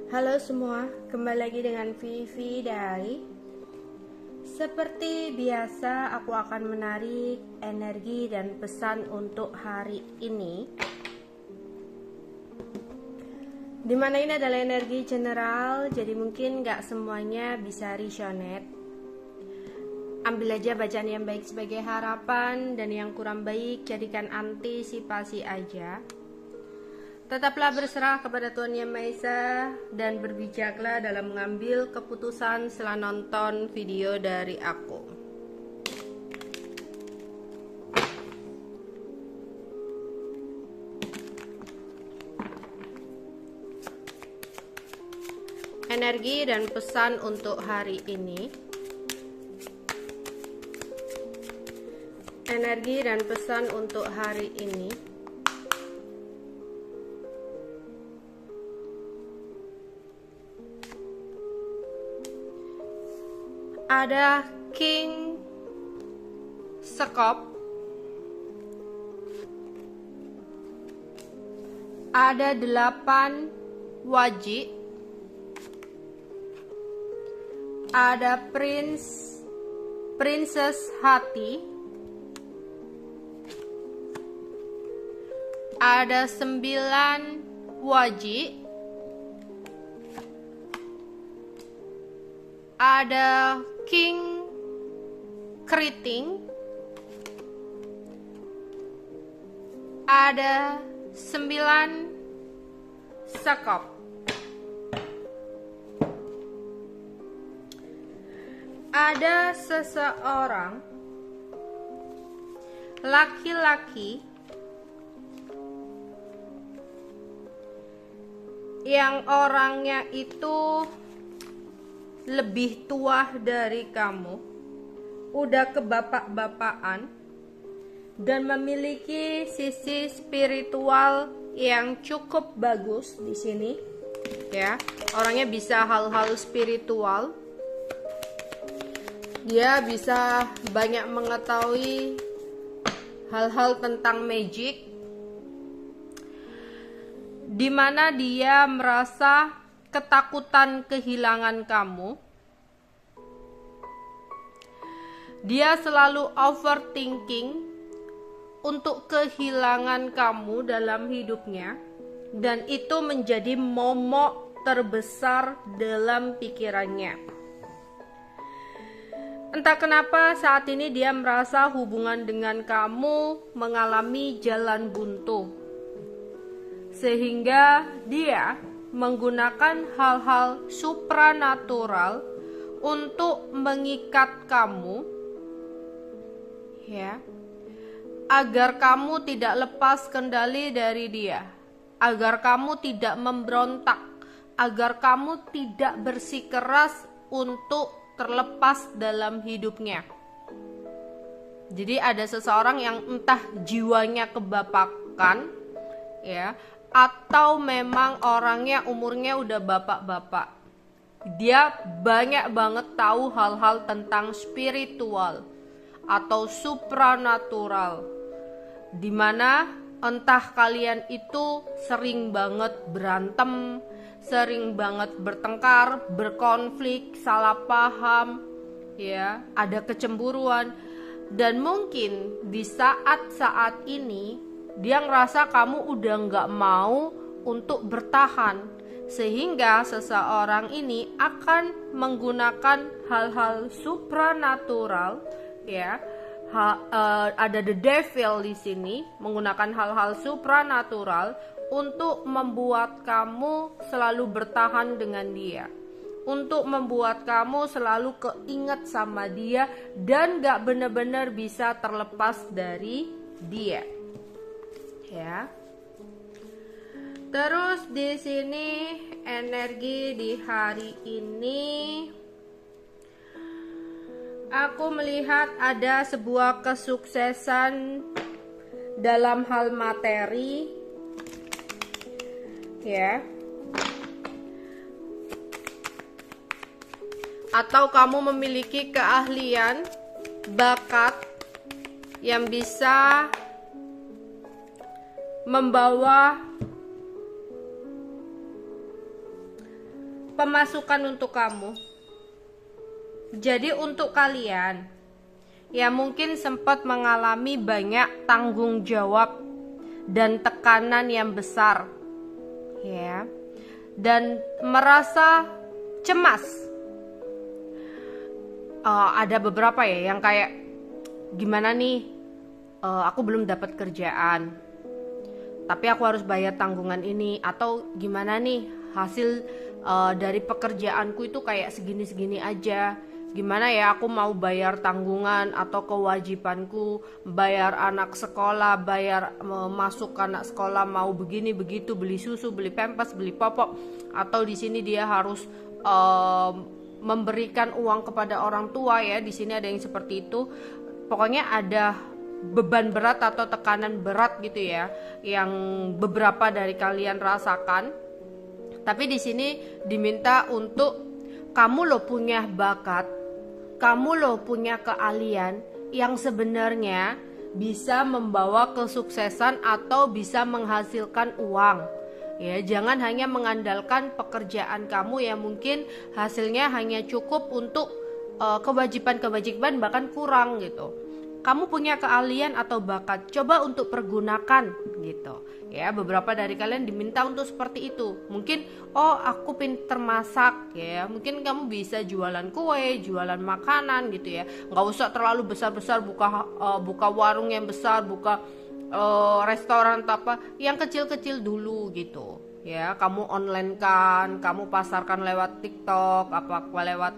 Halo semua, kembali lagi dengan Vivi Diary. Seperti biasa, aku akan menarik energi dan pesan untuk hari ini, dimana ini adalah energi general, jadi mungkin gak semuanya bisa resonate. Ambil aja bacaan yang baik sebagai harapan, dan yang kurang baik jadikan antisipasi aja. Tetaplah berserah kepada Tuhan Yang Maha Esa dan berbijaklah dalam mengambil keputusan setelah nonton video dari aku. Energi dan pesan untuk hari ini. Energi dan pesan untuk hari ini. Ada King Sekop, ada 8 wajib, ada Princess hati, ada 9 wajib, ada King Keriting, ada 9 sekop. Ada seseorang laki-laki yang orangnya itu lebih tua dari kamu, udah kebapak-bapakan, dan memiliki sisi spiritual yang cukup bagus di sini, ya. Orangnya bisa hal-hal spiritual, dia bisa banyak mengetahui hal-hal tentang magic, dimana dia merasa ketakutan kehilangan kamu. Dia selalu overthinking untuk kehilangan kamu dalam hidupnya, dan itu menjadi momok terbesar dalam pikirannya. Entah kenapa saat ini dia merasa hubungan dengan kamu mengalami jalan buntu, sehingga dia menggunakan hal-hal supranatural untuk mengikat kamu, ya, agar kamu tidak lepas kendali dari dia, agar kamu tidak memberontak, agar kamu tidak bersikeras untuk terlepas dalam hidupnya. Jadi ada seseorang yang entah jiwanya kebapakan, ya, atau memang orangnya umurnya udah bapak-bapak. Dia banyak banget tahu hal-hal tentang spiritual atau supranatural, dimana entah kalian itu sering banget berantem, sering banget bertengkar, berkonflik, salah paham, ya, ada kecemburuan, dan mungkin di saat-saat ini dia ngerasa kamu udah gak mau untuk bertahan, sehingga seseorang ini akan menggunakan hal-hal supranatural, ya. Ada the devil di sini, menggunakan hal-hal supranatural untuk membuat kamu selalu bertahan dengan dia, untuk membuat kamu selalu keinget sama dia dan gak benar-benar bisa terlepas dari dia. Ya. Terus di sini energi di hari ini aku melihat ada sebuah kesuksesan dalam hal materi, ya. Atau kamu memiliki keahlian, bakat yang bisa membawa pemasukan untuk kamu. Jadi untuk kalian yang mungkin sempat mengalami banyak tanggung jawab dan tekanan yang besar, ya, dan merasa cemas, ada beberapa ya yang kayak gimana nih, aku belum dapat kerjaan tapi aku harus bayar tanggungan ini, atau gimana nih hasil dari pekerjaanku itu kayak segini-segini aja, gimana ya aku mau bayar tanggungan atau kewajibanku, bayar anak sekolah, bayar masuk anak sekolah, mau begini begitu, beli susu, beli pampers, beli popok, atau di sini dia harus memberikan uang kepada orang tua, ya di sini ada yang seperti itu. Pokoknya ada beban berat atau tekanan berat gitu ya yang beberapa dari kalian rasakan. Tapi di sini diminta untuk kamu lo punya bakat, kamu lo punya keahlian yang sebenarnya bisa membawa kesuksesan atau bisa menghasilkan uang. Ya, jangan hanya mengandalkan pekerjaan kamu yang mungkin hasilnya hanya cukup untuk kewajiban-kewajiban, bahkan kurang gitu. Kamu punya keahlian atau bakat, coba untuk pergunakan gitu. Ya, beberapa dari kalian diminta untuk seperti itu. Mungkin, oh aku pinter masak ya, mungkin kamu bisa jualan kue, jualan makanan gitu ya. Nggak usah terlalu besar-besar buka warung yang besar, buka restoran atau apa, yang kecil-kecil dulu gitu. Ya, kamu online kan, kamu pasarkan lewat TikTok, apa lewat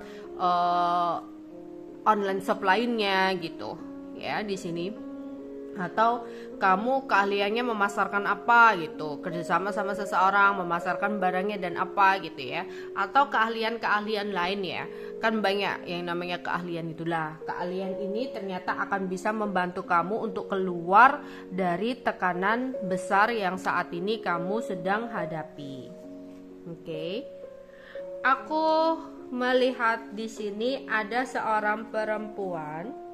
online shop lainnya gitu. Ya, di sini. Atau kamu keahliannya memasarkan apa gitu, kerjasama sama seseorang memasarkan barangnya dan apa gitu ya. Atau keahlian-keahlian lain ya, kan banyak yang namanya keahlian itulah. Keahlian ini ternyata akan bisa membantu kamu untuk keluar dari tekanan besar yang saat ini kamu sedang hadapi. Oke. Aku melihat di sini ada seorang perempuan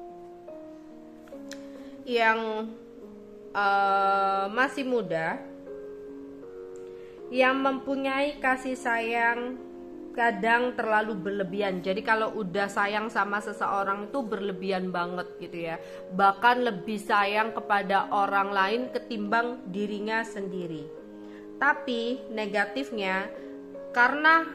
yang masih muda, yang mempunyai kasih sayang kadang terlalu berlebihan. Jadi kalau udah sayang sama seseorang itu berlebihan banget gitu ya, bahkan lebih sayang kepada orang lain ketimbang dirinya sendiri. Tapi negatifnya, karena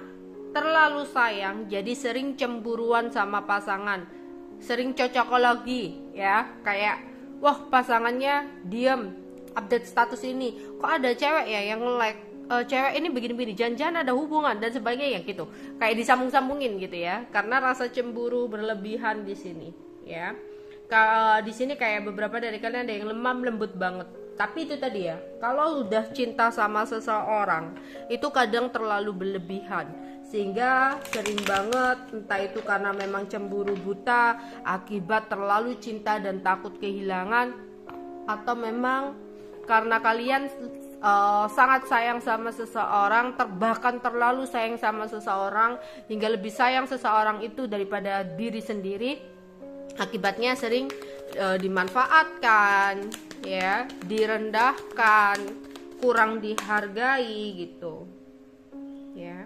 terlalu sayang jadi sering cemburuan sama pasangan, sering cocokologi ya, kayak wah pasangannya diem update status ini, kok ada cewek ya yang like, cewek ini begini-begini, jangan-jangan ada hubungan dan sebagainya gitu, kayak disambung-sambungin gitu ya, karena rasa cemburu berlebihan di sini ya. Di sini kayak beberapa dari kalian ada yang lemah lembut banget. Tapi itu tadi ya, kalau udah cinta sama seseorang itu kadang terlalu berlebihan, sehingga sering banget, entah itu karena memang cemburu buta akibat terlalu cinta dan takut kehilangan, atau memang karena kalian sangat sayang sama seseorang, bahkan terlalu sayang sama seseorang hingga lebih sayang seseorang itu daripada diri sendiri. Akibatnya sering dimanfaatkan ya, direndahkan, kurang dihargai gitu ya.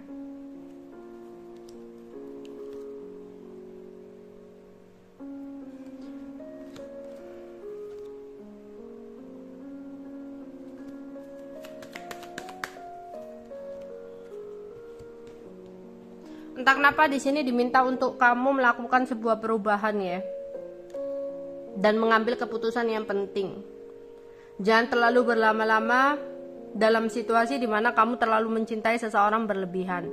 Entah kenapa di sini diminta untuk kamu melakukan sebuah perubahan ya, dan mengambil keputusan yang penting. Jangan terlalu berlama-lama dalam situasi dimana kamu terlalu mencintai seseorang berlebihan,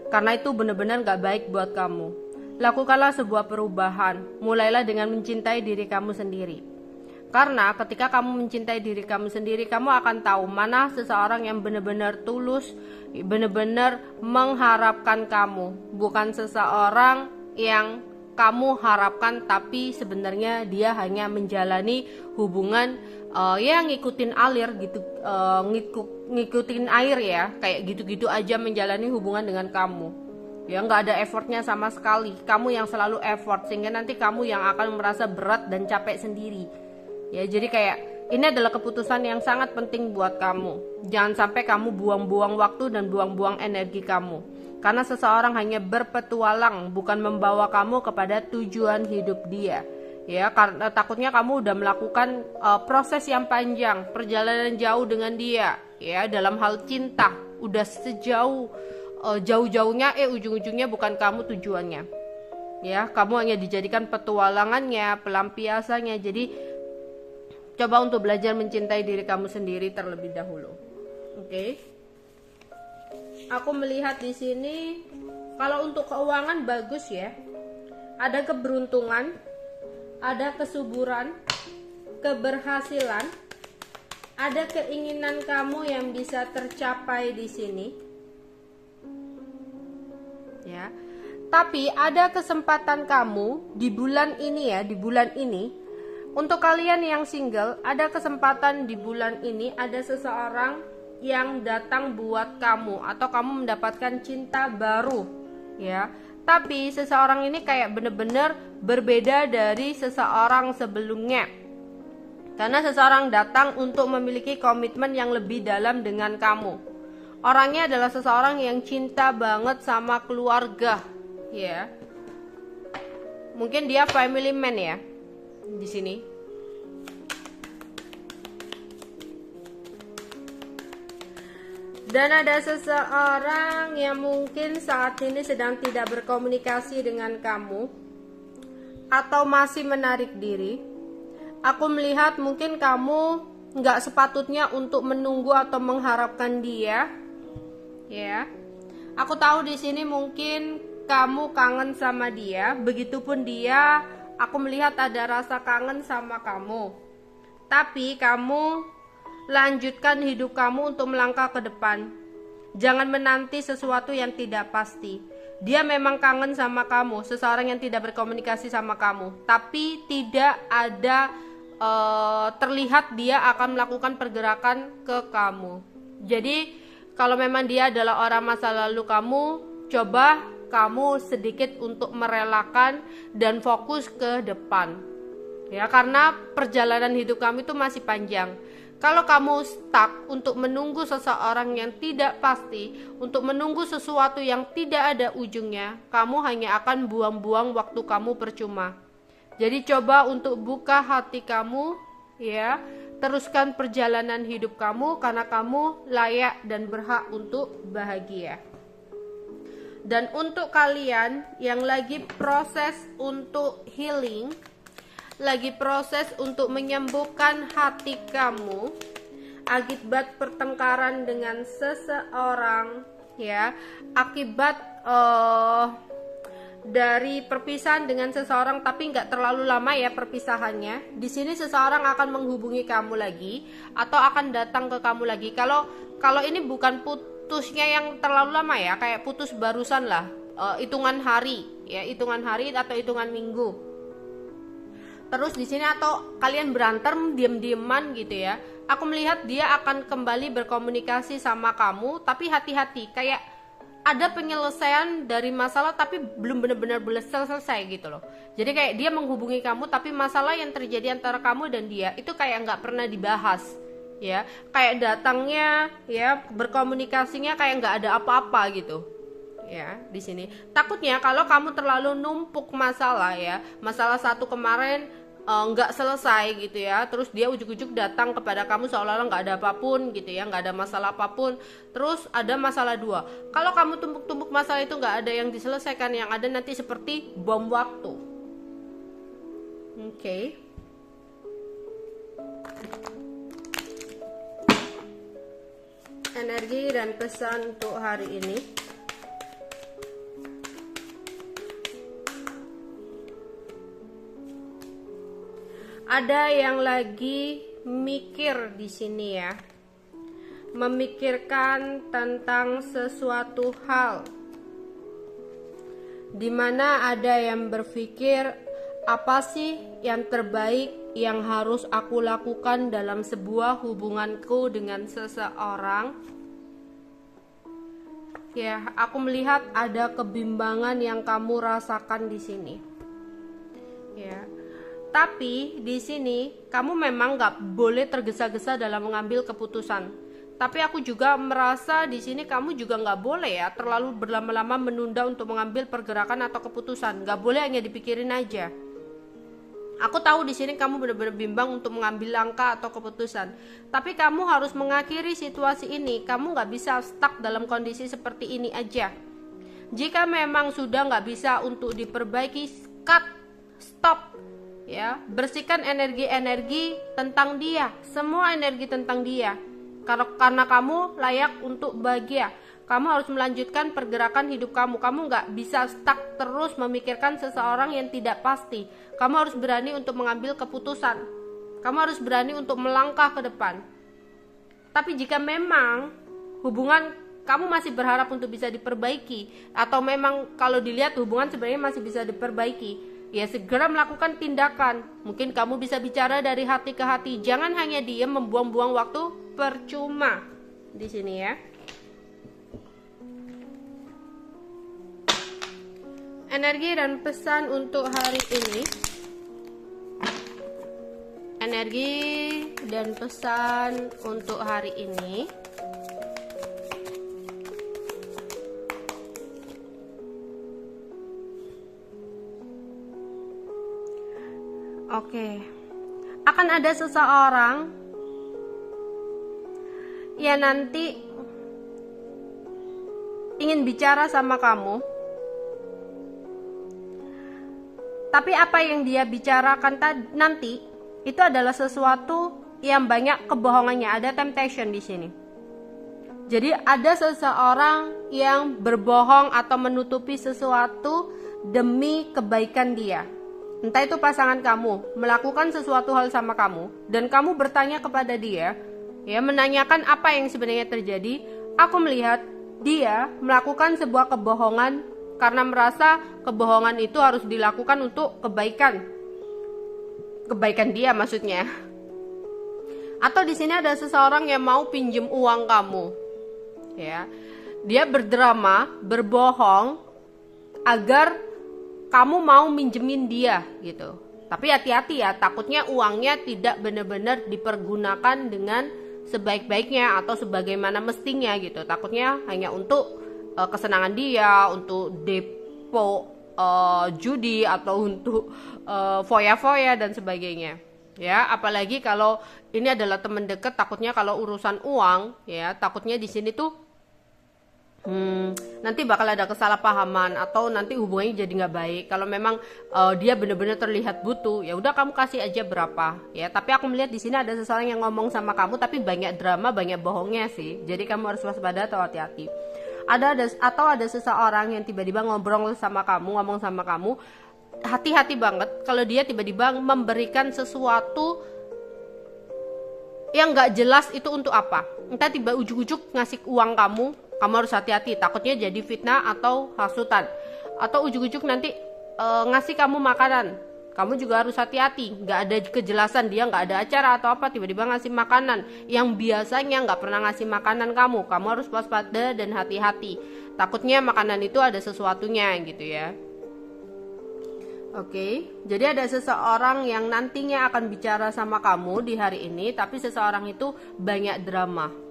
karena itu benar-benar gak baik buat kamu. Lakukanlah sebuah perubahan, mulailah dengan mencintai diri kamu sendiri. Karena ketika kamu mencintai diri kamu sendiri, kamu akan tahu mana seseorang yang benar-benar tulus, benar-benar mengharapkan kamu, bukan seseorang yang kamu harapkan tapi sebenarnya dia hanya menjalani hubungan yang ngikutin alir gitu, ngikutin air ya, kayak gitu-gitu aja menjalani hubungan dengan kamu. Ya, nggak ada effortnya sama sekali. Kamu yang selalu effort, sehingga nanti kamu yang akan merasa berat dan capek sendiri. Ya, jadi kayak ini adalah keputusan yang sangat penting buat kamu. Jangan sampai kamu buang-buang waktu dan buang-buang energi kamu. Karena seseorang hanya berpetualang, bukan membawa kamu kepada tujuan hidup dia. Ya, karena takutnya kamu udah melakukan proses yang panjang, perjalanan jauh dengan dia, ya, dalam hal cinta, udah sejauh jauh-jauhnya, ujung-ujungnya bukan kamu tujuannya. Ya, kamu hanya dijadikan petualangannya, pelampiasannya. Jadi coba untuk belajar mencintai diri kamu sendiri terlebih dahulu. Oke. Aku melihat di sini kalau untuk keuangan bagus ya. Ada keberuntungan, ada kesuburan, keberhasilan, ada keinginan kamu yang bisa tercapai di sini. Ya. Tapi ada kesempatan kamu di bulan ini ya, di bulan ini. Untuk kalian yang single, ada kesempatan di bulan ini ada seseorang yang datang buat kamu atau kamu mendapatkan cinta baru, ya. Tapi seseorang ini kayak bener-bener berbeda dari seseorang sebelumnya. Karena seseorang datang untuk memiliki komitmen yang lebih dalam dengan kamu. Orangnya adalah seseorang yang cinta banget sama keluarga, ya. Mungkin dia family man ya. Di sini dan ada seseorang yang mungkin saat ini sedang tidak berkomunikasi dengan kamu atau masih menarik diri. Aku melihat mungkin kamu nggak sepatutnya untuk menunggu atau mengharapkan dia, ya. Aku tahu di sini mungkin kamu kangen sama dia, begitupun dia. Aku melihat ada rasa kangen sama kamu. Tapi kamu lanjutkan hidup kamu untuk melangkah ke depan. Jangan menanti sesuatu yang tidak pasti. Dia memang kangen sama kamu, seseorang yang tidak berkomunikasi sama kamu. Tapi tidak ada terlihat dia akan melakukan pergerakan ke kamu. Jadi kalau memang dia adalah orang masa lalu kamu, coba kamu sedikit untuk merelakan dan fokus ke depan, ya, karena perjalanan hidup kamu itu masih panjang. Kalau kamu stuck untuk menunggu seseorang yang tidak pasti, untuk menunggu sesuatu yang tidak ada ujungnya, kamu hanya akan buang-buang waktu kamu percuma. Jadi coba untuk buka hati kamu, ya, teruskan perjalanan hidup kamu karena kamu layak dan berhak untuk bahagia. Dan untuk kalian yang lagi proses untuk healing, lagi proses untuk menyembuhkan hati kamu akibat pertengkaran dengan seseorang, ya, akibat dari perpisahan dengan seseorang tapi nggak terlalu lama ya perpisahannya. Di sini seseorang akan menghubungi kamu lagi atau akan datang ke kamu lagi. Kalau ini bukan putusnya yang terlalu lama ya, kayak putus barusan lah, hitungan hari ya, hitungan hari atau hitungan minggu. Terus di sini atau kalian berantem diam-diaman gitu ya. Aku melihat dia akan kembali berkomunikasi sama kamu, tapi hati-hati, kayak ada penyelesaian dari masalah tapi belum benar-benar selesai gitu loh. Jadi kayak dia menghubungi kamu tapi masalah yang terjadi antara kamu dan dia itu kayak nggak pernah dibahas. Ya, kayak datangnya ya, berkomunikasinya kayak nggak ada apa-apa gitu ya. Di sini takutnya kalau kamu terlalu numpuk masalah ya, masalah satu kemarin nggak selesai gitu ya, terus dia ujuk-ujuk datang kepada kamu seolah-olah nggak ada apapun gitu ya, nggak ada masalah apapun, terus ada masalah dua. Kalau kamu tumpuk-tumpuk masalah itu nggak ada yang diselesaikan, yang ada nanti seperti bom waktu. Oke. Energi dan pesan untuk hari ini. Ada yang lagi mikir di sini ya, memikirkan tentang sesuatu hal, dimana ada yang berpikir apa sih yang terbaik yang harus aku lakukan dalam sebuah hubunganku dengan seseorang. Ya, aku melihat ada kebimbangan yang kamu rasakan di sini. Ya. Tapi di sini kamu memang nggak boleh tergesa-gesa dalam mengambil keputusan. Tapi aku juga merasa di sini kamu juga nggak boleh ya terlalu berlama-lama menunda untuk mengambil pergerakan atau keputusan. Nggak boleh hanya dipikirin aja. Aku tahu di sini kamu benar-benar bimbang untuk mengambil langkah atau keputusan. Tapi kamu harus mengakhiri situasi ini. Kamu nggak bisa stuck dalam kondisi seperti ini aja. Jika memang sudah nggak bisa untuk diperbaiki, cut, stop. Ya, bersihkan energi-energi tentang dia, semua energi tentang dia. Karena kamu layak untuk bahagia. Kamu harus melanjutkan pergerakan hidup kamu. Kamu nggak bisa stuck terus memikirkan seseorang yang tidak pasti. Kamu harus berani untuk mengambil keputusan. Kamu harus berani untuk melangkah ke depan. Tapi jika memang hubungan kamu masih berharap untuk bisa diperbaiki, atau memang kalau dilihat hubungan sebenarnya masih bisa diperbaiki, ya segera melakukan tindakan. Mungkin kamu bisa bicara dari hati ke hati. Jangan hanya diam membuang-buang waktu percuma di sini ya. Energi dan pesan untuk hari ini. Energi dan pesan untuk hari ini. Oke. Akan ada seseorang yang nanti ingin bicara sama kamu. Tapi apa yang dia bicarakan nanti itu adalah sesuatu yang banyak kebohongannya, ada temptation di sini. Jadi ada seseorang yang berbohong atau menutupi sesuatu demi kebaikan dia. Entah itu pasangan kamu melakukan sesuatu hal sama kamu dan kamu bertanya kepada dia, ya menanyakan apa yang sebenarnya terjadi. Aku melihat dia melakukan sebuah kebohongan karena merasa kebohongan itu harus dilakukan untuk kebaikan dia maksudnya. Atau di sini ada seseorang yang mau pinjem uang kamu, ya. Dia berdrama, berbohong agar kamu mau minjemin dia gitu. Tapi hati-hati ya, takutnya uangnya tidak benar-benar dipergunakan dengan sebaik-baiknya atau sebagaimana mestinya gitu. Takutnya hanya untuk kesenangan dia, untuk depo judi atau untuk foya-foya dan sebagainya. Ya, apalagi kalau ini adalah teman dekat, takutnya kalau urusan uang, ya takutnya di sini tuh nanti bakal ada kesalahpahaman atau nanti hubungannya jadi nggak baik. Kalau memang dia benar-benar terlihat butuh, ya udah kamu kasih aja berapa, ya. Tapi aku melihat di sini ada seseorang yang ngomong sama kamu, tapi banyak drama, banyak bohongnya sih. Jadi kamu harus waspada atau hati-hati. Ada seseorang yang tiba-tiba ngomong sama kamu, hati-hati banget kalau dia tiba-tiba memberikan sesuatu yang nggak jelas itu untuk apa. Entah tiba ujuk-ujuk ngasih uang kamu harus hati-hati, takutnya jadi fitnah atau hasutan. Atau ujuk-ujuk nanti ngasih kamu makanan, kamu juga harus hati-hati. Nggak ada kejelasan, dia nggak ada acara atau apa, tiba-tiba ngasih makanan yang biasanya nggak pernah ngasih makanan kamu harus waspada dan hati-hati. Takutnya makanan itu ada sesuatunya gitu ya. Oke, jadi ada seseorang yang nantinya akan bicara sama kamu di hari ini, tapi seseorang itu banyak drama.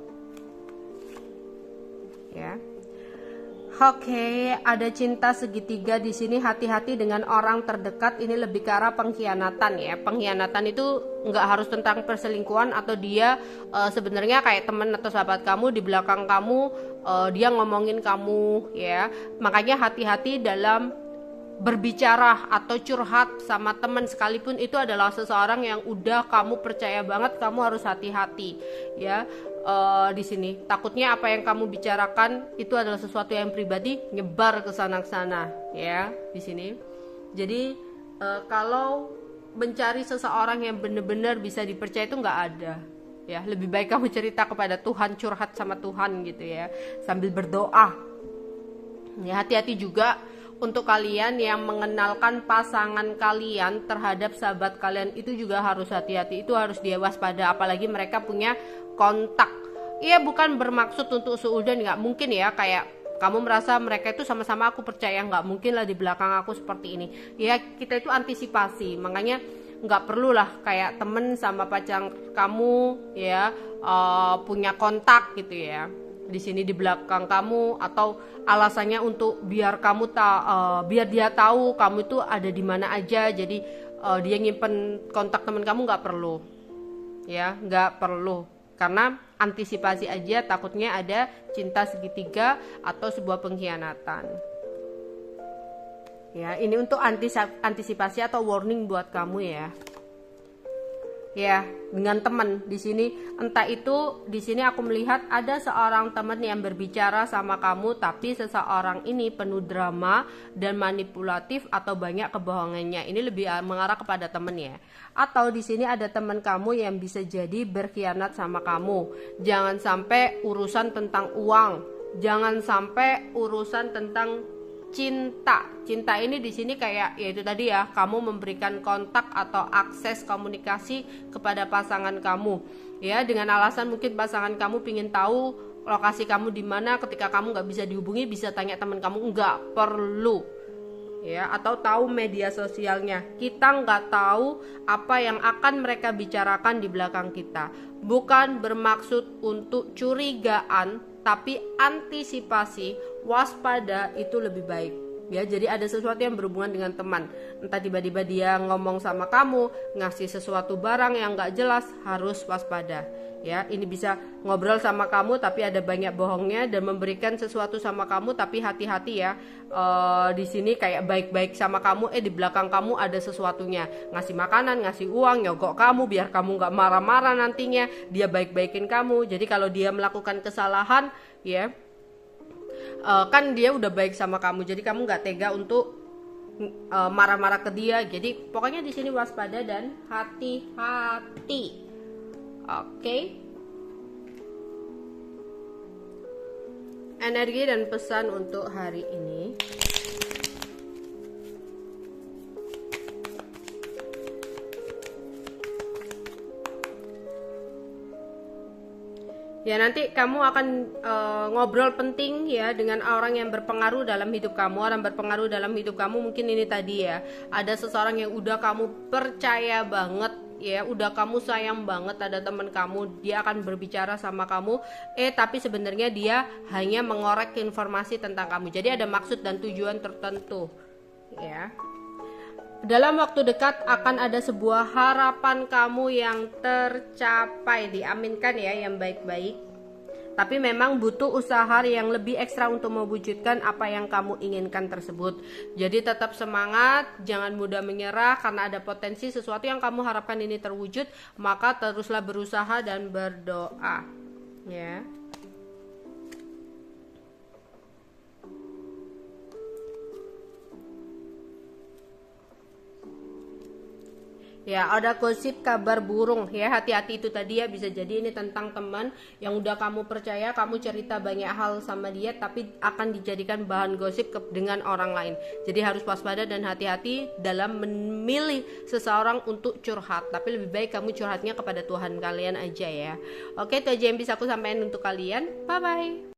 Ya. Oke, ada cinta segitiga di sini. Hati-hati dengan orang terdekat. Ini lebih ke arah pengkhianatan ya. Pengkhianatan itu nggak harus tentang perselingkuhan atau dia sebenarnya kayak teman atau sahabat kamu, di belakang kamu dia ngomongin kamu ya. Makanya hati-hati dalam berbicara atau curhat sama teman sekalipun itu adalah seseorang yang udah kamu percaya banget, kamu harus hati-hati ya. Di sini takutnya apa yang kamu bicarakan itu adalah sesuatu yang pribadi nyebar ke sana ya di sini. Jadi kalau mencari seseorang yang benar-benar bisa dipercaya itu nggak ada ya. Lebih baik kamu cerita kepada Tuhan, curhat sama Tuhan gitu ya, sambil berdoa ya. Hati-hati juga untuk kalian yang mengenalkan pasangan kalian terhadap sahabat kalian, itu juga harus hati-hati, itu harus dia waspada. Apalagi mereka punya kontak. Iya, bukan bermaksud untuk seudon, nggak mungkin ya, kayak kamu merasa mereka itu sama-sama aku percaya, nggak mungkin lah di belakang aku seperti ini. Ya kita itu antisipasi, makanya nggak perlu lah kayak temen sama pacar kamu ya, punya kontak gitu ya di sini di belakang kamu, atau alasannya untuk biar kamu biar dia tahu kamu itu ada di mana aja, jadi dia nyimpen kontak temen kamu, nggak perlu ya, nggak perlu, karena antisipasi aja takutnya ada cinta segitiga atau sebuah pengkhianatan. Ya, ini untuk antisipasi atau warning buat kamu ya. Ya, dengan teman di sini, entah itu di sini aku melihat ada seorang teman yang berbicara sama kamu, tapi seseorang ini penuh drama dan manipulatif atau banyak kebohongannya. Ini lebih mengarah kepada teman ya. Atau di sini ada teman kamu yang bisa jadi berkhianat sama kamu. Jangan sampai urusan tentang uang, jangan sampai urusan tentang cinta ini di sini kayak yaitu tadi ya, kamu memberikan kontak atau akses komunikasi kepada pasangan kamu ya, dengan alasan mungkin pasangan kamu pingin tahu lokasi kamu di mana, ketika kamu nggak bisa dihubungi bisa tanya teman kamu, nggak perlu ya, atau tahu media sosialnya. Kita nggak tahu apa yang akan mereka bicarakan di belakang kita. Bukan bermaksud untuk curigaan, tapi antisipasi, waspada itu lebih baik ya. Jadi ada sesuatu yang berhubungan dengan teman, entah tiba-tiba dia ngomong sama kamu, ngasih sesuatu barang yang nggak jelas, harus waspada ya. Ini bisa ngobrol sama kamu tapi ada banyak bohongnya, dan memberikan sesuatu sama kamu tapi hati-hati ya. Di sini kayak baik-baik sama kamu, di belakang kamu ada sesuatunya, ngasih makanan, ngasih uang, nyogok kamu biar kamu nggak marah-marah nantinya. Dia baik-baikin kamu, jadi kalau dia melakukan kesalahan ya, kan dia udah baik sama kamu, jadi kamu nggak tega untuk marah-marah ke dia. Jadi pokoknya di sini waspada dan hati-hati. Oke. Energi dan pesan untuk hari ini. Ya, nanti kamu akan ngobrol penting ya dengan orang yang berpengaruh dalam hidup kamu. Orang berpengaruh dalam hidup kamu mungkin ini tadi ya, ada seseorang yang udah kamu percaya banget ya, udah kamu sayang banget, ada teman kamu, dia akan berbicara sama kamu, tapi sebenarnya dia hanya mengorek informasi tentang kamu. Jadi ada maksud dan tujuan tertentu ya. Dalam waktu dekat akan ada sebuah harapan kamu yang tercapai, diaminkan ya, yang baik-baik. Tapi memang butuh usaha yang lebih ekstra untuk mewujudkan apa yang kamu inginkan tersebut. Jadi tetap semangat, jangan mudah menyerah, karena ada potensi sesuatu yang kamu harapkan ini terwujud, maka teruslah berusaha dan berdoa ya. Ya, ada gosip kabar burung ya, hati-hati itu tadi ya, bisa jadi ini tentang teman yang udah kamu percaya, kamu cerita banyak hal sama dia tapi akan dijadikan bahan gosip dengan orang lain. Jadi harus waspada dan hati-hati dalam memilih seseorang untuk curhat, tapi lebih baik kamu curhatnya kepada Tuhan kalian aja ya. Oke, itu aja yang bisa aku sampaikan untuk kalian. Bye bye.